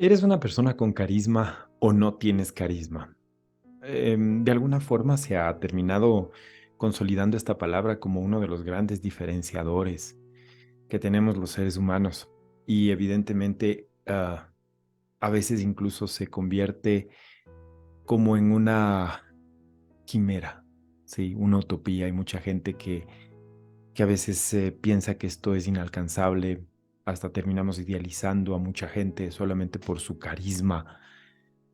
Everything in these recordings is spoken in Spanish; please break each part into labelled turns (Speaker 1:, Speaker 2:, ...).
Speaker 1: ¿Eres una persona con carisma o no tienes carisma? De alguna forma se ha terminado consolidando esta palabra como uno de los grandes diferenciadores que tenemos los seres humanos y evidentemente a veces incluso se convierte como en una quimera, ¿sí? Una utopía. Hay mucha gente que a veces piensa que esto es inalcanzable, hasta terminamos idealizando a mucha gente solamente por su carisma.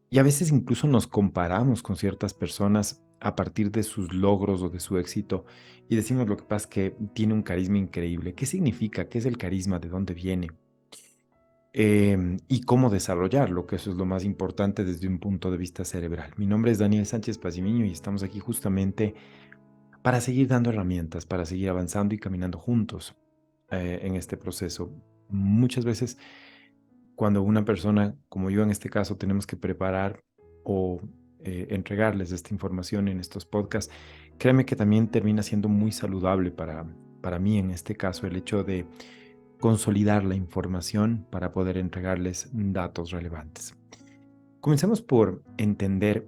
Speaker 1: Y a veces incluso nos comparamos con ciertas personas a partir de sus logros o de su éxito y decimos lo que pasa es que tiene un carisma increíble. ¿Qué significa? ¿Qué es el carisma? ¿De dónde viene? Y cómo desarrollarlo, que eso es lo más importante desde un punto de vista cerebral. Mi nombre es Daniel Sánchez Pazimiño y estamos aquí justamente para seguir dando herramientas, para seguir avanzando y caminando juntos en este proceso. Muchas veces cuando una persona, como yo en este caso, tenemos que preparar o entregarles esta información en estos podcasts, créeme que también termina siendo muy saludable para mí en este caso el hecho de consolidar la información para poder entregarles datos relevantes. Comencemos por entender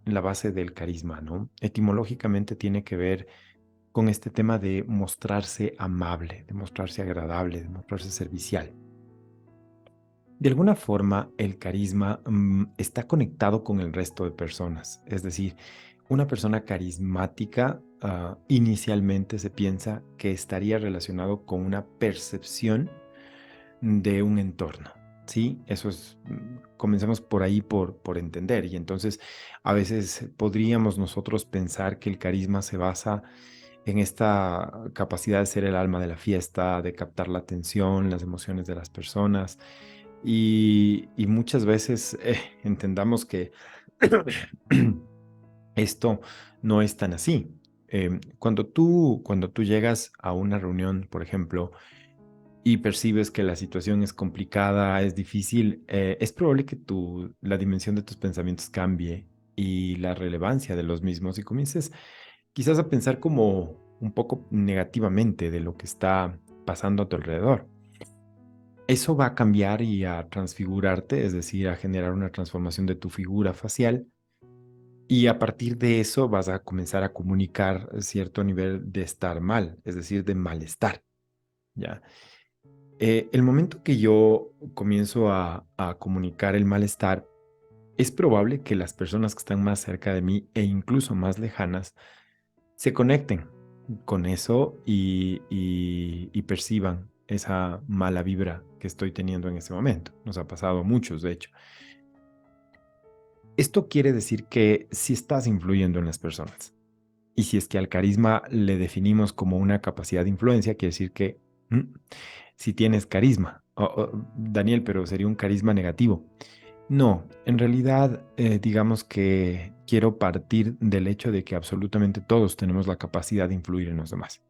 Speaker 1: la base del carisma, ¿no? Etimológicamente tiene que ver con este tema de mostrarse amable, de mostrarse agradable, de mostrarse servicial. De alguna forma, el carisma está conectado con el resto de personas. Es decir, una persona carismática inicialmente se piensa que estaría relacionado con una percepción de un entorno. ¿Sí? Eso es, comencemos por ahí por entender. Y entonces, a veces podríamos nosotros pensar que el carisma se basa en esta capacidad de ser el alma de la fiesta, de captar la atención, las emociones de las personas y muchas veces entendamos que esto no es tan así. Cuando tú llegas a una reunión, por ejemplo, y percibes que la situación es complicada, es difícil, es probable que la dimensión de tus pensamientos cambie y la relevancia de los mismos y comiences quizás a pensar como un poco negativamente de lo que está pasando a tu alrededor. Eso va a cambiar y a transfigurarte, es decir, a generar una transformación de tu figura facial y a partir de eso vas a comenzar a comunicar cierto nivel de estar mal, es decir, de malestar, ¿ya? El momento que yo comienzo a comunicar el malestar, es probable que las personas que están más cerca de mí e incluso más lejanas se conecten con eso y perciban esa mala vibra que estoy teniendo en ese momento. Nos ha pasado a muchos, de hecho. Esto quiere decir que si estás influyendo en las personas y si es que al carisma le definimos como una capacidad de influencia, quiere decir que mm, si tienes carisma. Daniel, pero sería un carisma negativo. No, en realidad, digamos que quiero partir del hecho de que absolutamente todos tenemos la capacidad de influir en los demás.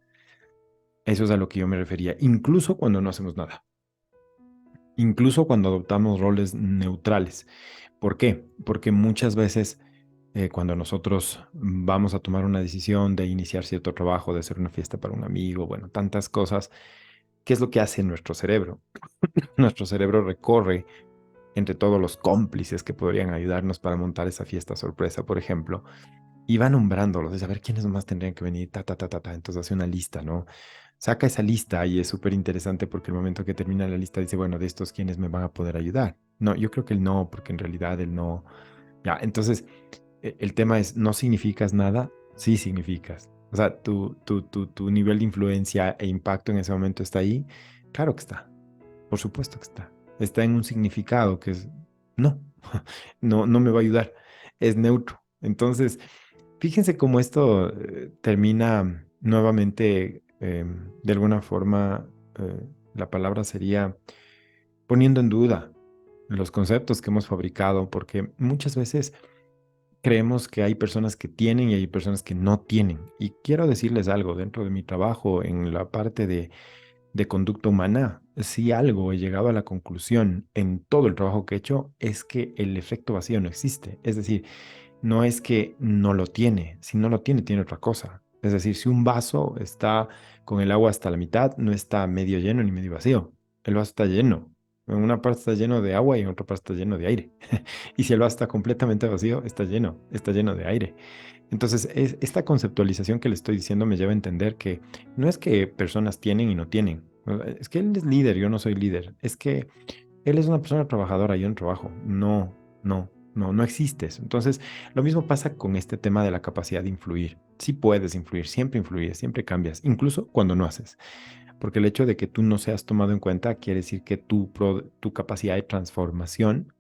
Speaker 1: Eso es a lo que yo me refería, incluso cuando no hacemos nada, incluso cuando adoptamos roles neutrales. ¿Por qué? Porque muchas veces cuando nosotros vamos a tomar una decisión de iniciar cierto trabajo, de hacer una fiesta para un amigo, bueno, tantas cosas, ¿qué es lo que hace nuestro cerebro? Nuestro cerebro recorre entre todos los cómplices que podrían ayudarnos para montar esa fiesta sorpresa, por ejemplo, y va nombrándolos, de saber quiénes más tendrían que venir, ta, ta, ta, ta, ta. Entonces hace una lista, ¿no? Saca esa lista y es súper interesante porque el momento que termina la lista dice, bueno, de estos, ¿quiénes me van a poder ayudar? No, yo creo que el no, porque en realidad el no, ya, entonces el tema es, ¿no significas nada? Sí significas. O sea, tu nivel de influencia e impacto en ese momento está ahí. Claro que está, por supuesto que está. Está en un significado que es, no, no me va a ayudar, es neutro. Entonces, fíjense cómo esto termina nuevamente, de alguna forma, la palabra sería poniendo en duda los conceptos que hemos fabricado, porque muchas veces creemos que hay personas que tienen y hay personas que no tienen. Y quiero decirles algo, dentro de mi trabajo en la parte de conducta humana, si algo he llegado a la conclusión en todo el trabajo que he hecho, es que el efecto vacío no existe. Es decir, no es que no lo tiene, si no lo tiene, tiene otra cosa. Es decir, si un vaso está con el agua hasta la mitad, no está medio lleno ni medio vacío. El vaso está lleno. En una parte está lleno de agua y en otra parte está lleno de aire. Y si el vaso está completamente vacío, está lleno de aire. Entonces, esta conceptualización que le estoy diciendo me lleva a entender que no es que personas tienen y no tienen. Es que él es líder, yo no soy líder. Es que él es una persona trabajadora, yo no trabajo. No, no, no, no existe eso. Entonces, lo mismo pasa con este tema de la capacidad de influir. Sí puedes influir, siempre influyes, siempre cambias, incluso cuando no haces. Porque el hecho de que tú no seas tomado en cuenta quiere decir que tu capacidad de transformación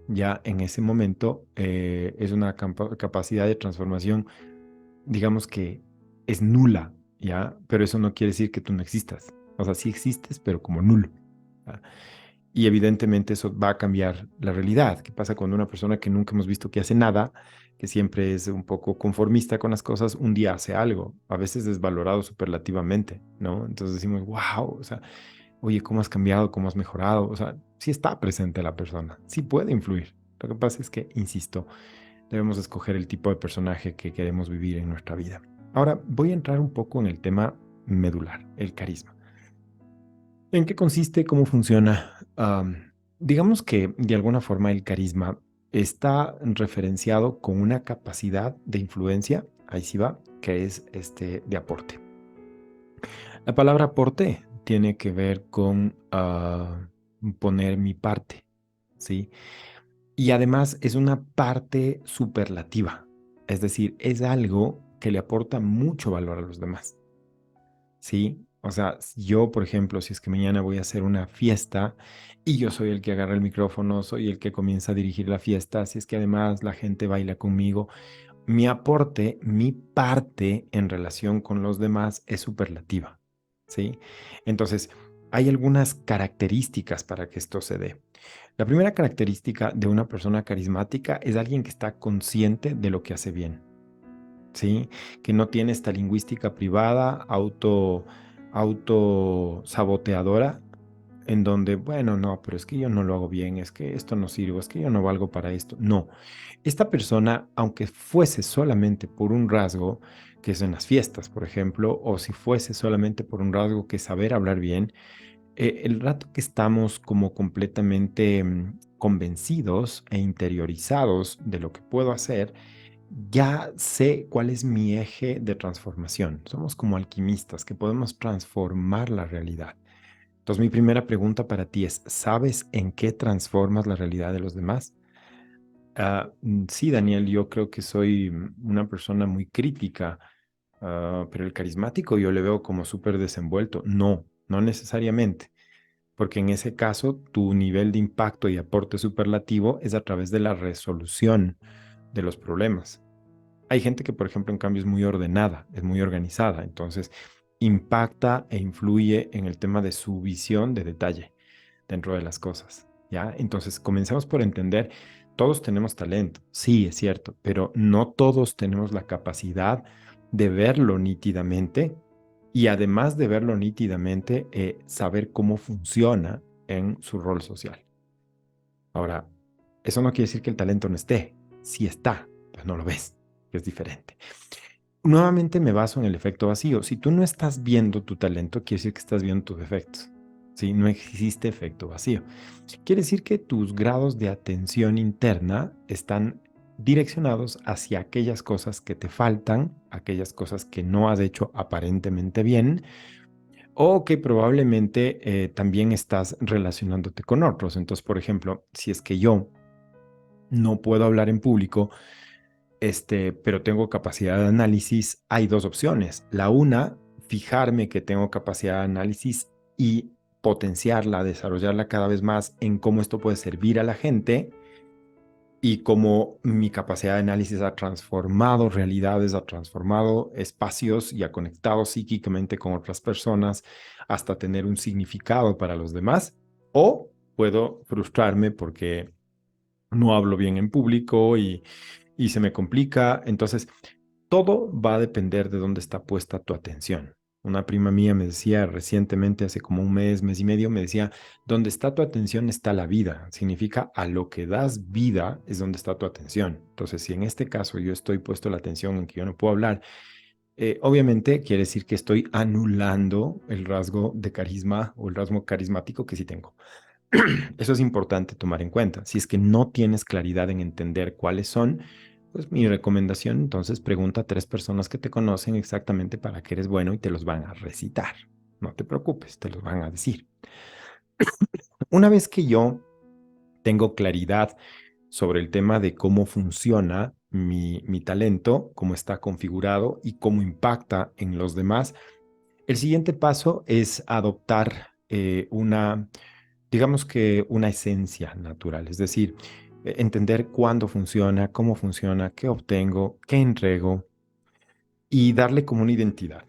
Speaker 1: ya en ese momento es una capacidad de transformación, digamos que es nula, ¿ya? Pero eso no quiere decir que tú no existas. O sea, sí existes, pero como nulo. ¿Ya? Y evidentemente eso va a cambiar la realidad. ¿Qué pasa cuando una persona que nunca hemos visto que hace nada, que siempre es un poco conformista con las cosas, un día hace algo? A veces es valorado superlativamente, ¿no? Entonces decimos, wow, o sea, oye, ¿cómo has cambiado? ¿Cómo has mejorado? O sea, sí está presente la persona, sí puede influir. Lo que pasa es que, insisto, debemos escoger el tipo de personaje que queremos vivir en nuestra vida. Ahora, voy a entrar un poco en el tema medular, el carisma. ¿En qué consiste? ¿Cómo funciona? Digamos que de alguna forma el carisma está referenciado con una capacidad de influencia, ahí sí va, que es de aporte. La palabra aporte tiene que ver con poner mi parte, ¿sí? Y además es una parte superlativa, es decir, es algo que le aporta mucho valor a los demás, ¿sí? O sea, si yo, por ejemplo, si es que mañana voy a hacer una fiesta y yo soy el que agarra el micrófono, soy el que comienza a dirigir la fiesta, si es que además la gente baila conmigo, mi aporte, mi parte en relación con los demás es superlativa, ¿sí? Entonces, hay algunas características para que esto se dé. La primera característica de una persona carismática es alguien que está consciente de lo que hace bien, ¿sí? Que no tiene esta lingüística privada, auto saboteadora, en donde, bueno, no, pero es que yo no lo hago bien, es que esto no sirve, es que yo no valgo para esto. No, esta persona, aunque fuese solamente por un rasgo, que es en las fiestas, por ejemplo, o si fuese solamente por un rasgo que es saber hablar bien, el rato que estamos como completamente convencidos e interiorizados de lo que puedo hacer, ya sé cuál es mi eje de transformación. Somos como alquimistas que podemos transformar la realidad. Entonces, mi primera pregunta para ti es, ¿sabes en qué transformas la realidad de los demás? Sí, Daniel, yo creo que soy una persona muy crítica, pero el carismático yo le veo como súper desenvuelto. No, no necesariamente, porque en ese caso tu nivel de impacto y aporte superlativo es a través de la resolución de los problemas. Hay gente que, por ejemplo, en cambio es muy ordenada, es muy organizada, entonces impacta e influye en el tema de su visión de detalle dentro de las cosas, ¿ya? Entonces, comencemos por entender, todos tenemos talento, sí, es cierto, pero no todos tenemos la capacidad de verlo nítidamente y además de verlo nítidamente, saber cómo funciona en su rol social. Ahora, eso no quiere decir que el talento no esté, sí está, pues no lo ves, que es diferente. Nuevamente me baso en el efecto vacío. Si tú no estás viendo tu talento, quiere decir que estás viendo tus defectos. ¿Sí? No existe efecto vacío. Quiere decir que tus grados de atención interna están direccionados hacia aquellas cosas que te faltan, aquellas cosas que no has hecho aparentemente bien, o que probablemente también estás relacionándote con otros. Entonces, por ejemplo, si es que yo no puedo hablar en público, pero tengo capacidad de análisis, hay dos opciones. La una, fijarme que tengo capacidad de análisis y potenciarla, desarrollarla cada vez más en cómo esto puede servir a la gente y cómo mi capacidad de análisis ha transformado realidades, ha transformado espacios y ha conectado psíquicamente con otras personas hasta tener un significado para los demás. O puedo frustrarme porque no hablo bien en público y se me complica. Entonces, todo va a depender de dónde está puesta tu atención. Una prima mía me decía recientemente, hace como un mes, mes y medio, me decía, donde está tu atención está la vida. Significa a lo que das vida es donde está tu atención. Entonces, si en este caso yo estoy puesto la atención en que yo no puedo hablar, obviamente quiere decir que estoy anulando el rasgo de carisma o el rasgo carismático que sí tengo. Eso es importante tomar en cuenta. Si es que no tienes claridad en entender cuáles son, pues mi recomendación, entonces pregunta a 3 personas que te conocen exactamente para qué eres bueno y te los van a recitar. No te preocupes, te los van a decir. Una vez que yo tengo claridad sobre el tema de cómo funciona mi talento, cómo está configurado y cómo impacta en los demás, el siguiente paso es adoptar digamos que una esencia natural, es decir, entender cuándo funciona, cómo funciona, qué obtengo, qué entrego y darle como una identidad.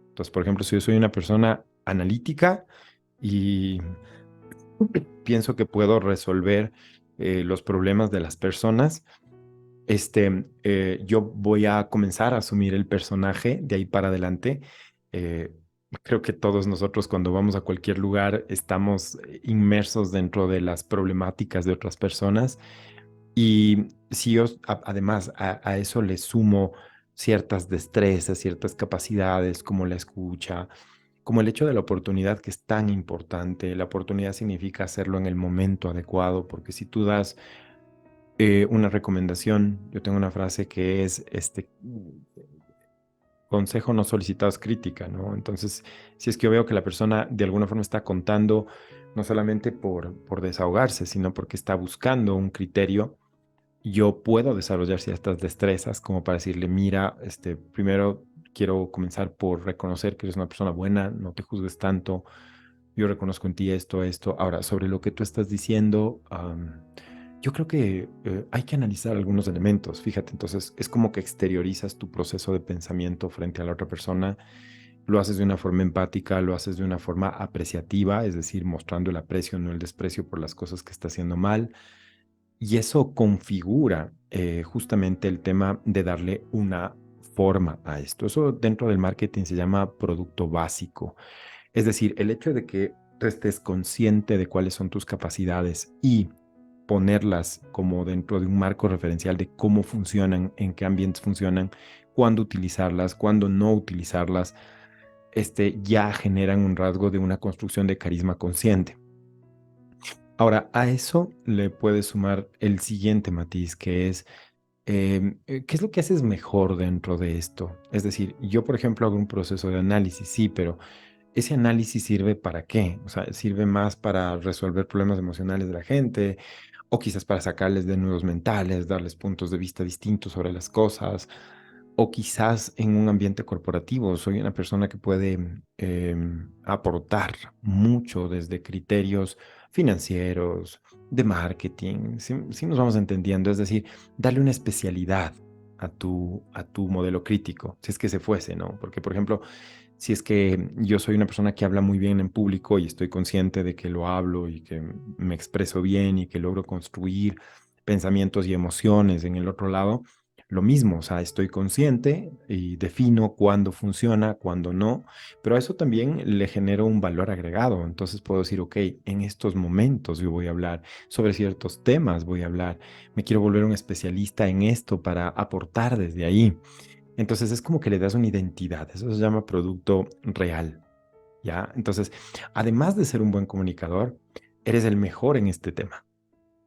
Speaker 1: Entonces, por ejemplo, si yo soy una persona analítica y pienso que puedo resolver los problemas de las personas, yo voy a comenzar a asumir el personaje de ahí para adelante. Eh, Creo que todos nosotros cuando vamos a cualquier lugar estamos inmersos dentro de las problemáticas de otras personas y si yo además a eso le sumo ciertas destrezas, ciertas capacidades como la escucha, como el hecho de la oportunidad que es tan importante. La oportunidad significa hacerlo en el momento adecuado, porque si tú das una recomendación, yo tengo una frase que es, consejo no solicitado es crítica, ¿no? Entonces, si es que yo veo que la persona de alguna forma está contando, no solamente por desahogarse, sino porque está buscando un criterio, yo puedo desarrollar ciertas destrezas como para decirle, mira, primero quiero comenzar por reconocer que eres una persona buena, no te juzgues tanto, yo reconozco en ti esto, esto. Ahora, sobre lo que tú estás diciendo, yo creo que hay que analizar algunos elementos. Fíjate, entonces es como que exteriorizas tu proceso de pensamiento frente a la otra persona, lo haces de una forma empática, lo haces de una forma apreciativa, es decir, mostrando el aprecio, no el desprecio por las cosas que está haciendo mal. Y eso configura justamente el tema de darle una forma a esto. Eso dentro del marketing se llama producto básico. Es decir, el hecho de que tú estés consciente de cuáles son tus capacidades y ponerlas como dentro de un marco referencial de cómo funcionan, en qué ambientes funcionan, cuándo utilizarlas, cuándo no utilizarlas, ya generan un rasgo de una construcción de carisma consciente. Ahora, a eso le puedes sumar el siguiente matiz, que es, ¿qué es lo que haces mejor dentro de esto? Es decir, yo, por ejemplo, hago un proceso de análisis, sí, pero ¿ese análisis sirve para qué? O sea, ¿sirve más para resolver problemas emocionales de la gente o quizás para sacarles de nudos mentales, darles puntos de vista distintos sobre las cosas? O quizás en un ambiente corporativo soy una persona que puede aportar mucho desde criterios financieros, de marketing, si nos vamos entendiendo, es decir, darle una especialidad a tu modelo crítico, si es que se fuese, ¿no? Porque, por ejemplo, si es que yo soy una persona que habla muy bien en público y estoy consciente de que lo hablo y que me expreso bien y que logro construir pensamientos y emociones en el otro lado, lo mismo, o sea, estoy consciente y defino cuándo funciona, cuándo no, pero a eso también le genero un valor agregado. Entonces puedo decir, ok, en estos momentos yo voy a hablar sobre ciertos temas, voy a hablar, me quiero volver un especialista en esto para aportar desde ahí. Entonces es como que le das una identidad, eso se llama producto real, ¿ya? Entonces, además de ser un buen comunicador, eres el mejor en este tema,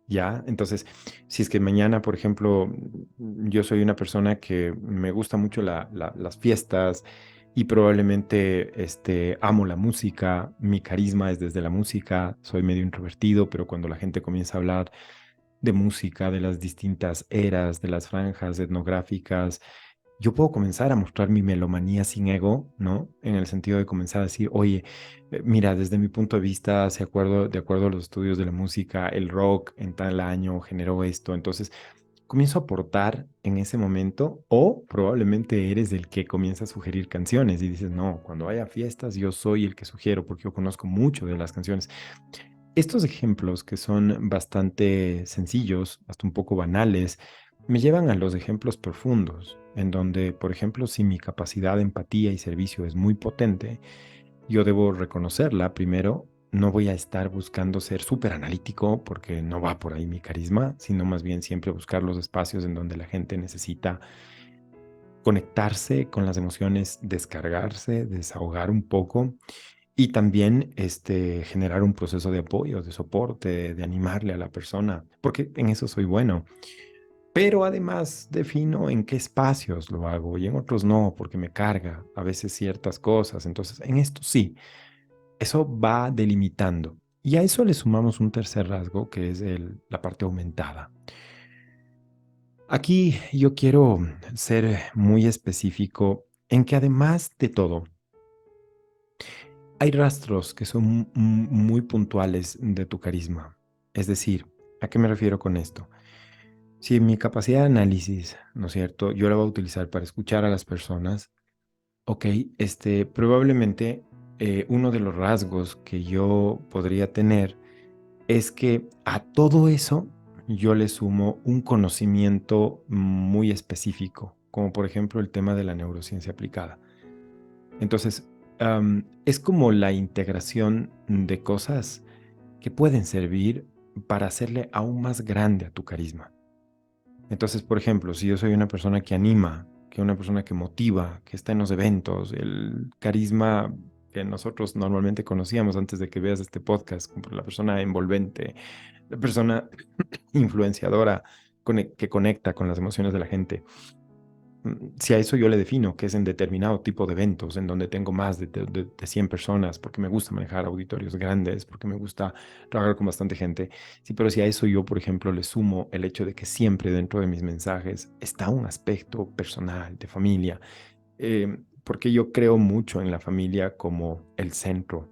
Speaker 1: ¿ya? Entonces, si es que mañana, por ejemplo, yo soy una persona que me gusta mucho las fiestas y probablemente amo la música, mi carisma es desde la música, soy medio introvertido, pero cuando la gente comienza a hablar de música, de las distintas eras, de las franjas etnográficas, yo puedo comenzar a mostrar mi melomanía sin ego, ¿no? En el sentido de comenzar a decir, oye, mira, desde mi punto de vista, de acuerdo a los estudios de la música, el rock en tal año generó esto. Entonces, comienzo a aportar en ese momento o probablemente eres el que comienza a sugerir canciones y dices, no, cuando haya fiestas yo soy el que sugiero porque yo conozco mucho de las canciones. Estos ejemplos que son bastante sencillos, hasta un poco banales, me llevan a los ejemplos profundos, en donde, por ejemplo, si mi capacidad de empatía y servicio es muy potente, yo debo reconocerla primero. No voy a estar buscando ser súper analítico porque no va por ahí mi carisma, sino más bien siempre buscar los espacios en donde la gente necesita conectarse con las emociones, descargarse, desahogar un poco Y también generar un proceso de apoyo, de soporte, de animarle a la persona, porque en eso soy bueno. Pero además defino en qué espacios lo hago y en otros no, porque me carga a veces ciertas cosas. Entonces, en esto sí, eso va delimitando. Y a eso le sumamos un tercer rasgo, que es la parte aumentada. Aquí yo quiero ser muy específico en que además de todo, hay rastros que son muy puntuales de tu carisma. Es decir, ¿a qué me refiero con esto? Si mi capacidad de análisis, ¿no es cierto? Yo la voy a utilizar para escuchar a las personas. Ok, probablemente uno de los rasgos que yo podría tener es que a todo eso yo le sumo un conocimiento muy específico, como por ejemplo el tema de la neurociencia aplicada. Entonces, es como la integración de cosas que pueden servir para hacerle aún más grande a tu carisma. Entonces, por ejemplo, si yo soy una persona que anima, que una persona que motiva, que está en los eventos, el carisma que nosotros normalmente conocíamos antes de que veas este podcast, como la persona envolvente, la persona influenciadora que conecta con las emociones de la gente. Si a eso yo le defino, que es en determinado tipo de eventos, en donde tengo más de 100 personas, porque me gusta manejar auditorios grandes, porque me gusta trabajar con bastante gente. Sí, pero si a eso yo, por ejemplo, le sumo el hecho de que siempre dentro de mis mensajes está un aspecto personal, de familia, porque yo creo mucho en la familia como el centro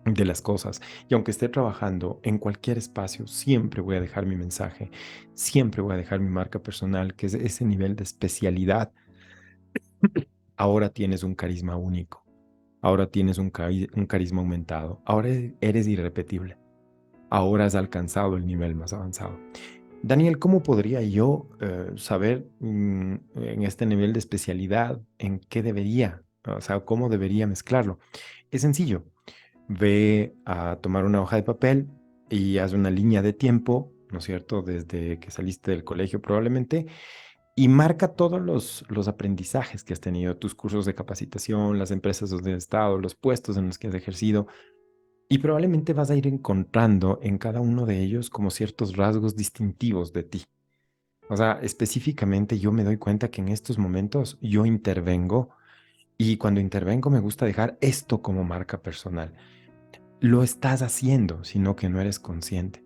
Speaker 1: de las cosas. Y aunque esté trabajando en cualquier espacio, siempre voy a dejar mi mensaje, siempre voy a dejar mi marca personal, que es ese nivel de especialidad. Ahora tienes un carisma único, ahora tienes un carisma aumentado, ahora eres irrepetible, ahora has alcanzado el nivel más avanzado. Daniel, ¿cómo podría yo saber en este nivel de especialidad en qué debería, o sea, cómo debería mezclarlo? Es sencillo. Ve a tomar una hoja de papel y haz una línea de tiempo, ¿no es cierto? Desde que saliste del colegio probablemente, y marca todos los aprendizajes que has tenido, tus cursos de capacitación, las empresas donde has estado, los puestos en los que has ejercido, y probablemente vas a ir encontrando en cada uno de ellos como ciertos rasgos distintivos de ti. O sea, específicamente yo me doy cuenta que en estos momentos yo intervengo y cuando intervengo me gusta dejar esto como marca personal. Lo estás haciendo, sino que no eres consciente.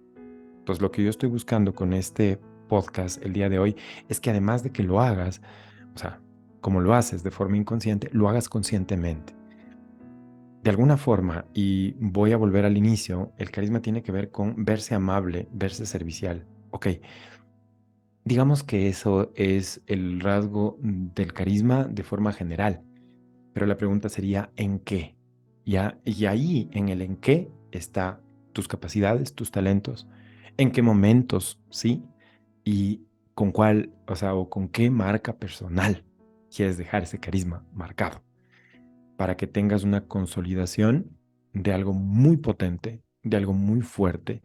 Speaker 1: Entonces, lo que yo estoy buscando con este podcast el día de hoy es que además de que lo hagas, o sea, como lo haces de forma inconsciente, lo hagas conscientemente. De alguna forma, y voy a volver al inicio, el carisma tiene que ver con verse amable, verse servicial. Ok, digamos que eso es el rasgo del carisma de forma general, pero la pregunta sería ¿en qué? ¿Ya? Y ahí, en el en qué, está tus capacidades, tus talentos, en qué momentos, ¿sí? Y con cuál, o sea, o con qué marca personal quieres dejar ese carisma marcado para que tengas una consolidación de algo muy potente, de algo muy fuerte,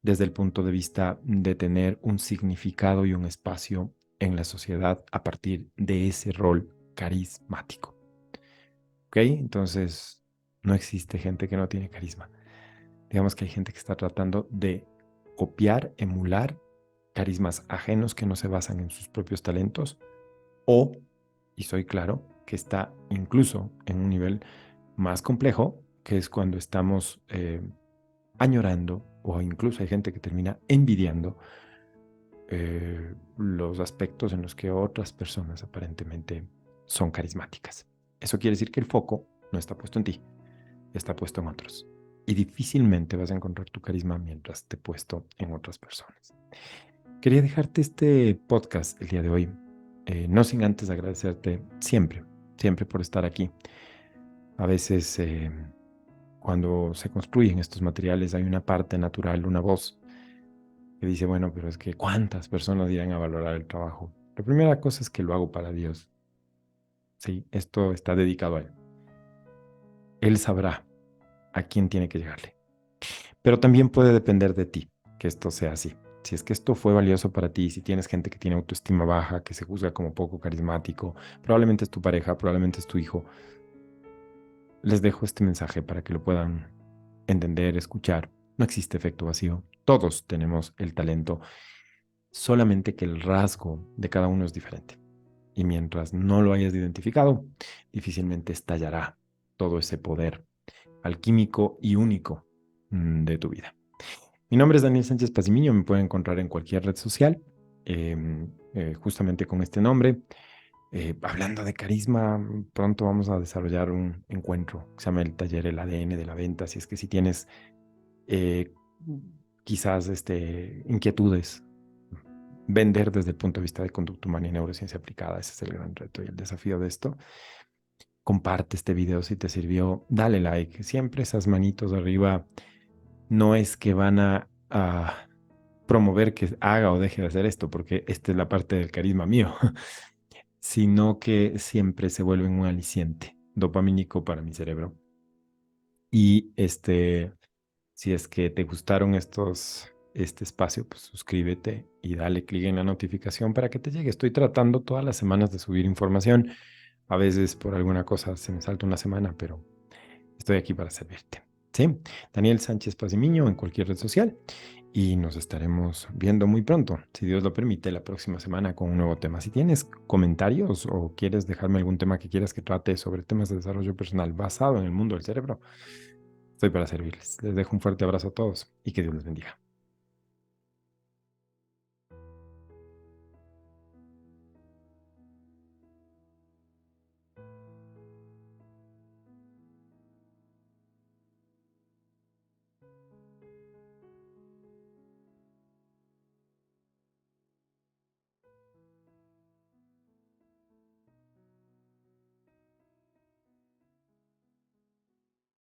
Speaker 1: desde el punto de vista de tener un significado y un espacio en la sociedad a partir de ese rol carismático. ¿Ok? Entonces, no existe gente que no tiene carisma. Digamos que hay gente que está tratando de copiar, emular carismas ajenos que no se basan en sus propios talentos o, y soy claro, que está incluso en un nivel más complejo, que es cuando estamos añorando o incluso hay gente que termina envidiando los aspectos en los que otras personas aparentemente son carismáticas. Eso quiere decir que el foco no está puesto en ti, está puesto en otros. Y difícilmente vas a encontrar tu carisma mientras esté puesto en otras personas. Quería dejarte este podcast el día de hoy, no sin antes agradecerte siempre, siempre por estar aquí. A veces cuando se construyen estos materiales hay una parte natural, una voz que dice, bueno, pero es que ¿cuántas personas irán a valorar el trabajo? La primera cosa es que lo hago para Dios. Sí, esto está dedicado a Él. Él sabrá a quién tiene que llegarle. Pero también puede depender de ti que esto sea así. Si es que esto fue valioso para ti, si tienes gente que tiene autoestima baja, que se juzga como poco carismático, probablemente es tu pareja, probablemente es tu hijo, les dejo este mensaje para que lo puedan entender, escuchar. No existe efecto vacío. Todos tenemos el talento, solamente que el rasgo de cada uno es diferente. Y mientras no lo hayas identificado, difícilmente estallará todo ese poder alquímico y único de tu vida. Mi nombre es Daniel Sánchez Pazimiño, me pueden encontrar en cualquier red social, justamente con este nombre. Hablando de carisma, pronto vamos a desarrollar un encuentro que se llama el taller El ADN de la venta. Así es que si tienes eh, quizás inquietudes, vender desde el punto de vista de conducta humana y neurociencia aplicada, ese es el gran reto y el desafío de esto. Comparte este video si te sirvió, dale like. Siempre esas manitos arriba no es que van a promover que haga o deje de hacer esto, porque esta es la parte del carisma mío, sino que siempre se vuelven un aliciente dopamínico para mi cerebro. Y si es que te gustaron este espacio, pues suscríbete y dale clic en la notificación para que te llegue. Estoy tratando todas las semanas de subir información. A veces por alguna cosa se me salta una semana, pero estoy aquí para servirte. ¿Sí? Daniel Sánchez Pazimiño en cualquier red social y nos estaremos viendo muy pronto, si Dios lo permite, la próxima semana con un nuevo tema. Si tienes comentarios o quieres dejarme algún tema que quieras que trate sobre temas de desarrollo personal basado en el mundo del cerebro, estoy para servirles. Les dejo un fuerte abrazo a todos y que Dios les bendiga.